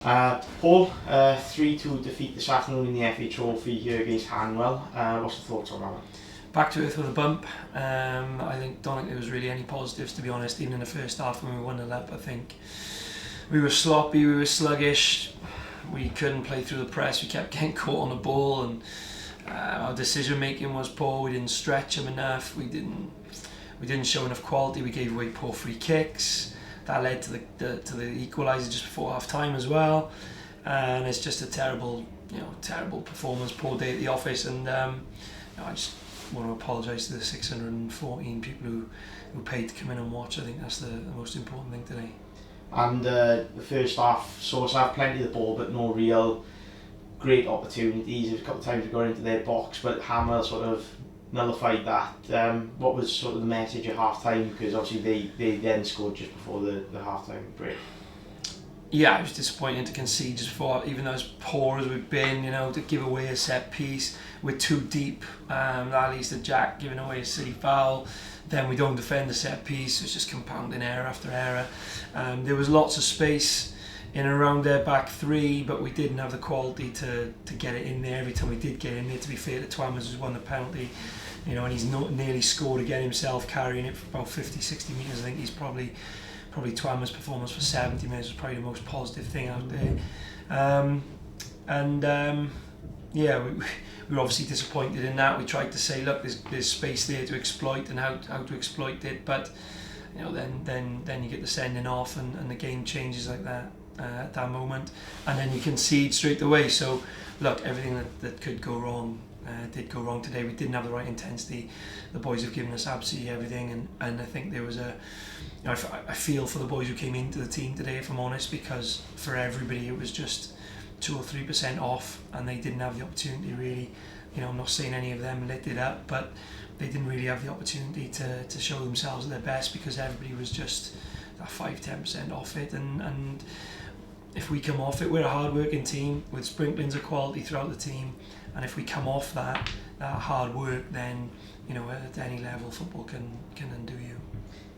Paul, 3-2 defeat this afternoon in the FA Trophy here against Hanwell. What's the thoughts on that one? Back to earth with a bump. Don't think there was really any positives, to be honest. Even in the first half when we won the up, I think we were sloppy, we were sluggish, we couldn't play through the press, we kept getting caught on the ball, and our decision making was poor. We didn't stretch them enough, we didn't show enough quality, we gave away poor free kicks. That led to the equaliser just before half time as well, and it's just a terrible performance, poor day at the office, and I just want to apologise to the 614 people who paid to come in and watch. I think that's the most important thing today. And the first half saw us have plenty of the ball, but no real great opportunities. A couple of times we got into their box, but Hanwell sort of nullified that. What was sort of the message at half time? Because obviously they then scored just before the half time break. Yeah, it was disappointing to concede just before, even though as poor as we've been, to give away a set piece. We're too deep. That leads to Jack giving away a silly foul. Then we don't defend the set piece. It's just compounding error after error. There was lots of space in and around their back three, but we didn't have the quality to get it in there. Every time we did get in there, to be fair to Twammers, who's won the penalty, and he's nearly scored again himself, carrying it for about 50-60 metres. I think he's probably Twammers' performance for 70 minutes was probably the most positive thing out there. We were obviously disappointed in that. We tried to say, look, there's space there to exploit and how to exploit it, but then you get the sending off and the game changes like that at that moment, and then you concede straight away. So look, everything that could go wrong did go wrong today. We didn't have the right intensity. The boys have given us absolutely everything, and I think there was I feel for the boys who came into the team today, if I'm honest, because for everybody it was just 2 or 3% off, and they didn't have the opportunity really. I'm not saying any of them lit it up, but they didn't really have the opportunity to show themselves at their best, because everybody was just that 5-10% off it, and if we come off it, we're a hard-working team with sprinklings of quality throughout the team, and if we come off that hard work, then at any level football can undo you.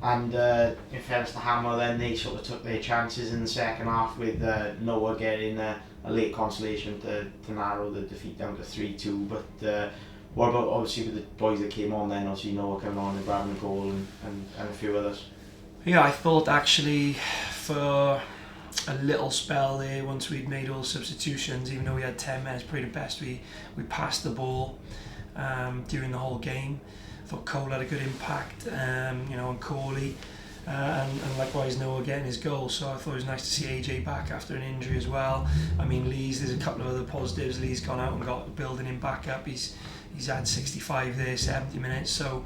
And in fairness to Hanwell, then they sort of took their chances in the second half with Noah getting a late consolation to narrow the defeat down to 3-2. But what about obviously with the boys that came on then? Obviously Noah coming on and grabbing a goal and a few others. Yeah, I thought actually for a little spell there, once we'd made all substitutions, even though we had 10 minutes, probably the best we passed the ball during the whole game. I thought Cole had a good impact, on Corley, and likewise Noah getting his goal. So I thought it was nice to see AJ back after an injury as well. I mean, Lee's, there's a couple of other positives. Lee's gone out and got building him back up. He's had 65 there, 70 minutes. So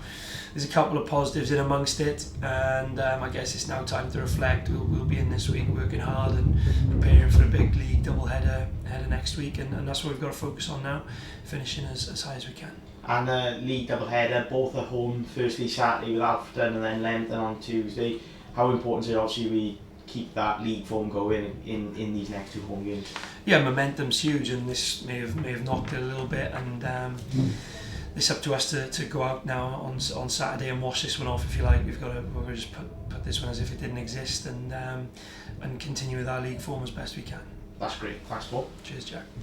there's a couple of positives in amongst it, and I guess it's now time to reflect. We'll be in this week working hard and preparing for a big league double header next week, and that's what we've got to focus on now, finishing as high as we can. And league double header, both at home, firstly Saturday with Alfreton and then Lempton on Tuesday. How important is it obviously we keep that league form going in these next two home games? Yeah, momentum's huge, and this may have knocked it a little bit, and it's up to us to go out now on Saturday and wash this one off, if you like. We've got to just put this one as if it didn't exist, and continue with our league form as best we can. That's great. Thanks, Paul. Cheers, Jack.